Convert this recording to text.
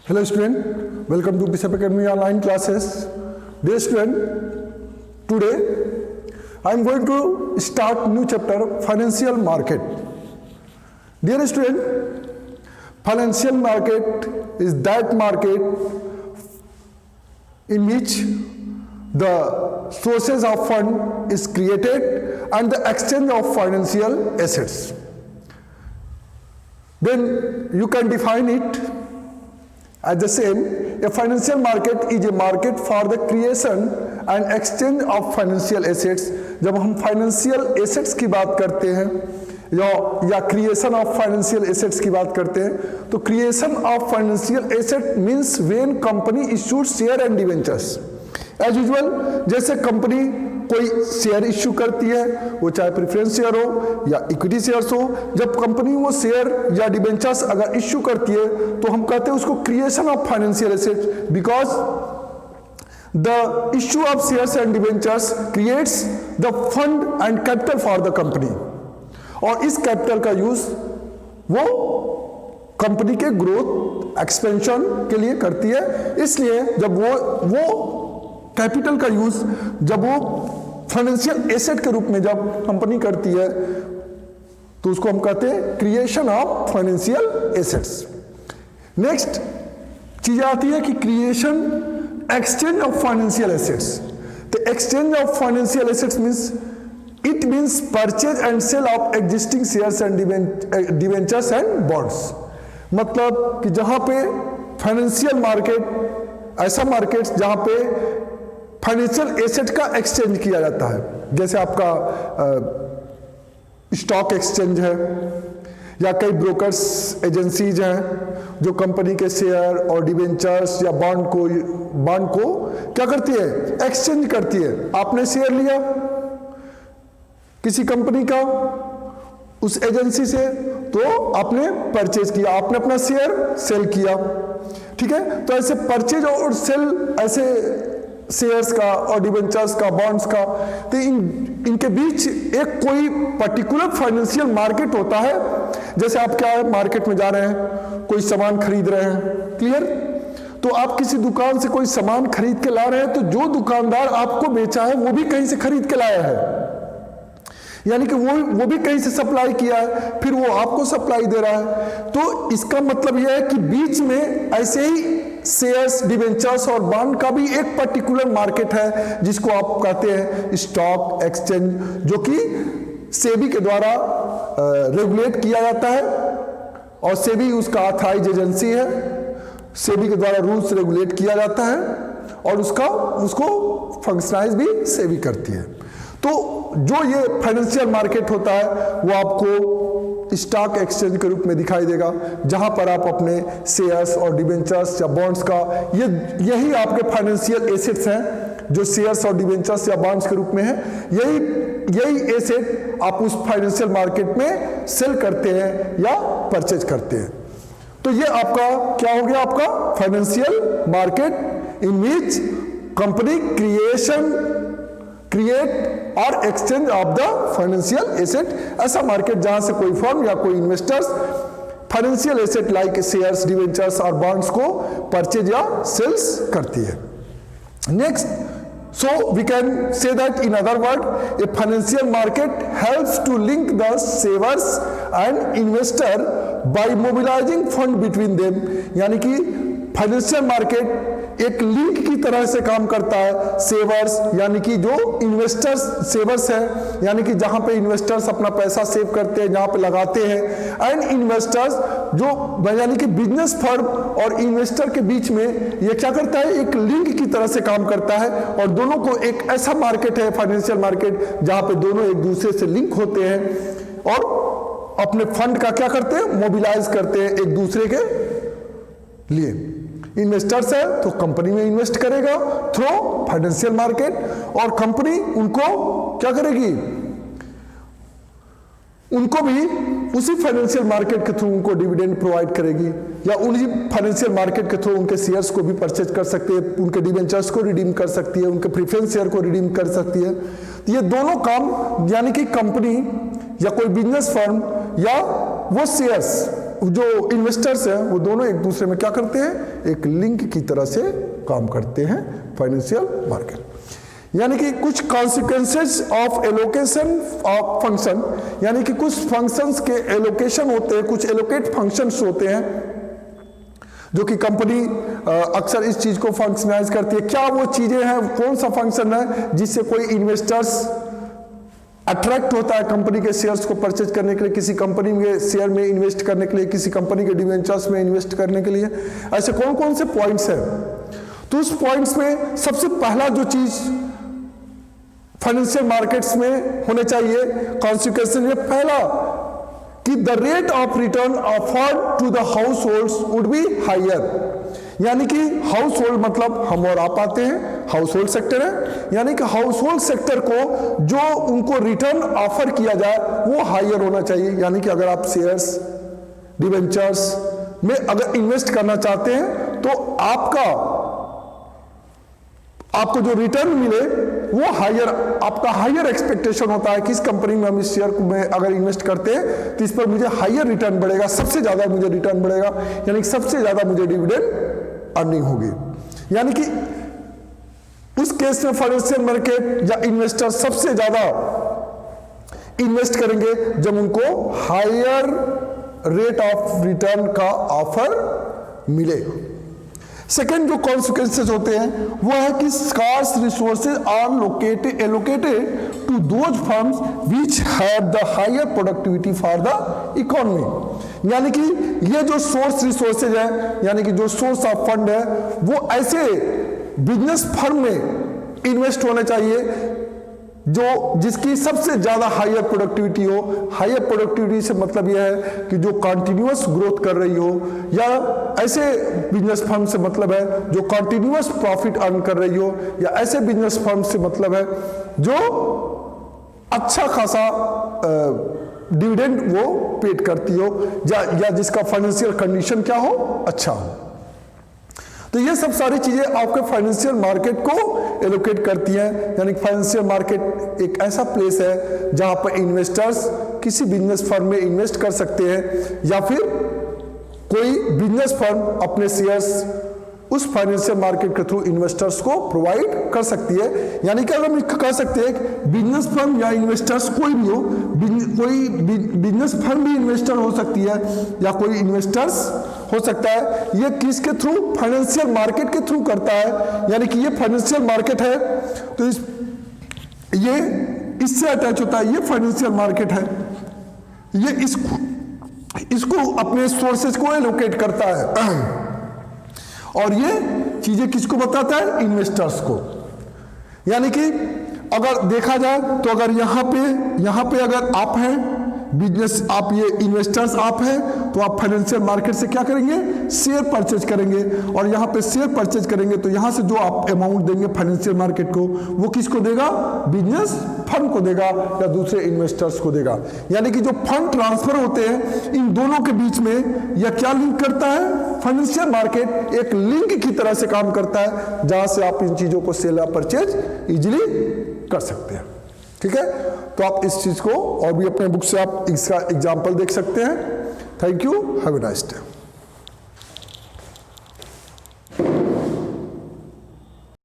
Hello student, welcome to Bishop Academy online classes. Dear student, today I am going to start new chapter financial market. Dear student, financial market is that market in which the sources of fund is created and the exchange of financial assets. Then you can define it as the same. A financial market is a market for the creation and exchange of financial assets. जब हम financial assets की बात करते हैं या creation of financial assets की बात करते हैं, तो creation of financial asset means when company issued share and debentures. As usual, जैसे कंपनी कोई शेयर इश्यू करती है, वो चाहे प्रेफरेंस शेयर हो या इक्विटी शेयर्स हो, जब कंपनी वो शेयर या डिबेंचर्स अगर इश्यू करती है तो हम कहते हैं उसको creation of financial assets, because the issue of shares and debentures creates the fund and capital for the company, और इस कैपिटल का यूज वो कंपनी के ग्रोथ एक्सपेंशन के लिए करती है. इसलिए जब वो कैपिटल का यूज जब वो फाइनेंशियल एसेट के रूप में जब कंपनी करती है तो उसको हम कहते हैं creation of financial assets. Next चीज आती है कि creation exchange of financial assets. तो exchange of financial assets means purchase and sale of existing shares and debentures and bonds. मतलब कि जहां पे फाइनेंशियल मार्केट, ऐसा मार्केट जहां पे फाइनेंशियल एसेट का एक्सचेंज किया जाता है, जैसे आपका स्टॉक एक्सचेंज है या कई ब्रोकर्स एजेंसीज हैं जो कंपनी के शेयर और डिवेंचर्स या बॉन्ड को क्या करती है, एक्सचेंज करती है. आपने शेयर लिया किसी कंपनी का उस एजेंसी से, तो आपने परचेज किया, आपने अपना शेयर सेल किया. ठीक है, तो ऐसे परचेज और सेल, ऐसे शेयर्स का और डिवेंचर्स का, बॉन्ड्स का, तो इनके बीच एक कोई पर्टिकुलर फाइनेंशियल मार्केट होता है. जैसे आप क्या है, मार्केट में जा रहे हैं, कोई सामान खरीद रहे हैं, क्लियर, तो आप किसी दुकान से कोई सामान खरीद के ला रहे हैं, तो जो दुकानदार आपको बेचा है वो भी कहीं से खरीद के लाया है, यानी कि वो भी कहीं से सप्लाई किया है, फिर वो आपको सप्लाई दे रहा है. तो इसका मतलब यह है कि बीच में ऐसे ही शेयर्स, डिवेंचर्स और बॉन्ड का भी एक पर्टिकुलर मार्केट है जिसको आप कहते हैं स्टॉक एक्सचेंज, जो कि सेबी के द्वारा रेगुलेट किया जाता है, और सेबी उसका ऑथराइज एजेंसी है. सेबी के द्वारा रूल्स रेगुलेट किया जाता है और उसको फंक्शनाइज भी सेबी करती है. तो जो ये फाइनेंशियल मार्केट होता है वो आपको स्टॉक एक्सचेंज के रूप में दिखाई देगा, जहां पर आप अपने शेयर्स और डिवेंचर्स या बॉन्ड्स का, यही आपके फाइनेंशियल एसेट्स हैं जो शेयर्स और डिवेंचर्स या बॉन्ड्स के रूप में है. यही एसेट आप उस फाइनेंशियल मार्केट में सेल करते हैं या परचेज करते हैं. तो ये आपका क्या हो गया, आपका financial market in which company create और exchange of the financial asset. ऐसा मार्केट जहां से कोई फर्म या कोई investors financial asset like shares, debentures और बॉन्ड्स को परचेज या सेल्स करती है. Next, so we can say that in other word, a financial market helps to link the savers and investor by mobilizing fund between them. यानी कि financial market एक link की तरह से काम करता है. सेवर्स यानी कि जो इन्वेस्टर्स, सेवर्स है यानी कि जहां पे इन्वेस्टर्स अपना पैसा सेव करते हैं, जहां पे लगाते हैं, एंड इन्वेस्टर्स जो यानी कि बिजनेस फर्म और इन्वेस्टर के बीच में ये क्या करता है, एक लिंक की तरह से काम करता है. और दोनों को एक ऐसा मार्केट है फाइनेंशियल मार्केट जहां पे दोनों एक दूसरे से लिंक होते हैं और अपने फंड का क्या करते हैं, मोबिलाइज करते हैं एक दूसरे के लिए. इन्वेस्टर्स है तो कंपनी में इन्वेस्ट करेगा थ्रू फाइनेंशियल मार्केट, और कंपनी उनको क्या करेगी, उनको भी उसी फाइनेंशियल मार्केट के थ्रू उनको डिविडेंड प्रोवाइड करेगी, या उन्हीं फाइनेंशियल मार्केट के थ्रू उनके शेयर्स को भी परचेज कर सकती है, उनके डिवेंचर्स को रिडीम कर सकती है, उनके प्रेफरेंस शेयर को रिडीम कर सकती है. तो ये दोनों काम यानी कि कंपनी या कोई बिजनेस फर्म या वो शेयर्स जो इन्वेस्टर्स हैं वो दोनों एक दूसरे में क्या करते हैं, एक लिंक की तरह से काम करते हैं फाइनेंशियल मार्केट। यानी कि कुछ consequences of allocation of function, यानी कि कुछ फंक्शंस के एलोकेशन होते हैं, कुछ एलोकेट फंक्शंस होते हैं जो कि कंपनी अक्सर इस चीज को फंक्शनाइज करती है। क्या वो चीजें हैं, कौन सा फंक्शन है जिससे कोई इन्वेस्टर्स अट्रैक्ट होता है कंपनी के शेयर्स को परचेज करने के लिए, किसी कंपनी के शेयर में इन्वेस्ट करने के लिए, किसी कंपनी के डिवेंचर्स में इन्वेस्ट करने के लिए। ऐसे कौन कौन से पॉइंट्स हैं? तो उस पॉइंट्स में सबसे पहला जो चीज फाइनेंशियल मार्केट्स में होने चाहिए कॉन्सिक्वेंस में, पहला कि the rate of return offered to the households would be higher. यानी कि हाउस होल्ड मतलब हम और आप आते हैं, हाउस होल्ड सेक्टर है, यानी कि हाउस होल्ड सेक्टर को जो उनको रिटर्न ऑफर किया जाए वो हायर होना चाहिए। यानी कि अगर आप शेयर्स डिवेंचर्स में अगर इन्वेस्ट करना चाहते हैं तो आपको जो रिटर्न मिले वो हायर, आपका हायर एक्सपेक्टेशन होता है कि इस कंपनी में हम इस शेयर में अगर इन्वेस्ट करते हैं तो इस पर मुझे हायर रिटर्न बढ़ेगा, सबसे ज्यादा मुझे रिटर्न बढ़ेगा, यानी कि सबसे ज्यादा मुझे डिविडेंड अर्निंग होगी। यानी कि उस केस में फाइनेंशियल मार्केट या इन्वेस्टर सबसे ज्यादा इन्वेस्ट करेंगे जब उनको हायर रेट ऑफ रिटर्न का ऑफर मिलेगा। सेकेंड जो कॉन्सिक्वेंसेस होते हैं वो है कि scarce resources are allocated to those firms which have the higher productivity for the economy. यानी कि ये जो सोर्स रिसोर्सेज है, यानी कि जो सोर्स ऑफ फंड है, वो ऐसे बिजनेस फर्म में इन्वेस्ट होने चाहिए जो जिसकी सबसे ज्यादा हायर प्रोडक्टिविटी हो। हायर प्रोडक्टिविटी से मतलब यह है कि जो कंटिन्यूअस ग्रोथ कर रही हो, या ऐसे बिजनेस फर्म से मतलब है जो कंटिन्यूअस प्रॉफिट अर्न कर रही हो, या ऐसे बिजनेस फर्म से मतलब है जो अच्छा खासा डिविडेंड वो पेड करती हो, या जिसका फाइनेंशियल कंडीशन क्या हो, अच्छा हो। तो ये सब सारी चीजें आपके फाइनेंशियल मार्केट को एलोकेट करती हैं। यानी फाइनेंशियल मार्केट एक ऐसा प्लेस है जहां पर इन्वेस्टर्स किसी बिजनेस फर्म में इन्वेस्ट कर सकते हैं, या फिर कोई बिजनेस फर्म अपने शेयर्स उस फाइनेंशियल मार्केट के थ्रू इन्वेस्टर्स को प्रोवाइड कर सकती है। यानी कि अगर हम कह सकते हैं बिजनेस फर्म या इन्वेस्टर्स कोई भी हो, कोई बिजनेस फर्म भी इन्वेस्टर हो सकती है या कोई इन्वेस्टर्स हो सकता है। ये किसके थ्रू? फाइनेंशियल मार्केट के थ्रू करता है। यानी कि ये फाइनेंशियल मार्केट है तो ये इससे अटैच होता है, ये फाइनेंशियल मार्केट है, ये इसको अपने सोर्सेज को एलोकेट करता है, और ये चीजें किसको बताता है? इन्वेस्टर्स को। यानी कि अगर देखा जाए तो अगर यहां पे अगर आप हैं बिजनेस, आप ये इन्वेस्टर्स आप हैं, तो आप फाइनेंशियल मार्केट से क्या करेंगे? शेयर परचेज करेंगे, और यहां पे शेयर परचेज करेंगे तो यहां से जो आप अमाउंट देंगे फाइनेंशियल मार्केट को, वो किसको देगा? बिजनेस फर्म को देगा या दूसरे इन्वेस्टर्स को देगा। यानी कि जो फंड ट्रांसफर होते हैं इन दोनों के बीच में यह क्या लिंक करता है? फाइनेंशियल मार्केट एक लिंक की तरह से काम करता है जहां से आप इन चीजों को सेल या परचेज इजीली कर सकते हैं। ठीक है, तो आप इस चीज को और भी अपने बुक से आप इसका एग्जाम्पल देख सकते हैं। Thank you, have a nice day.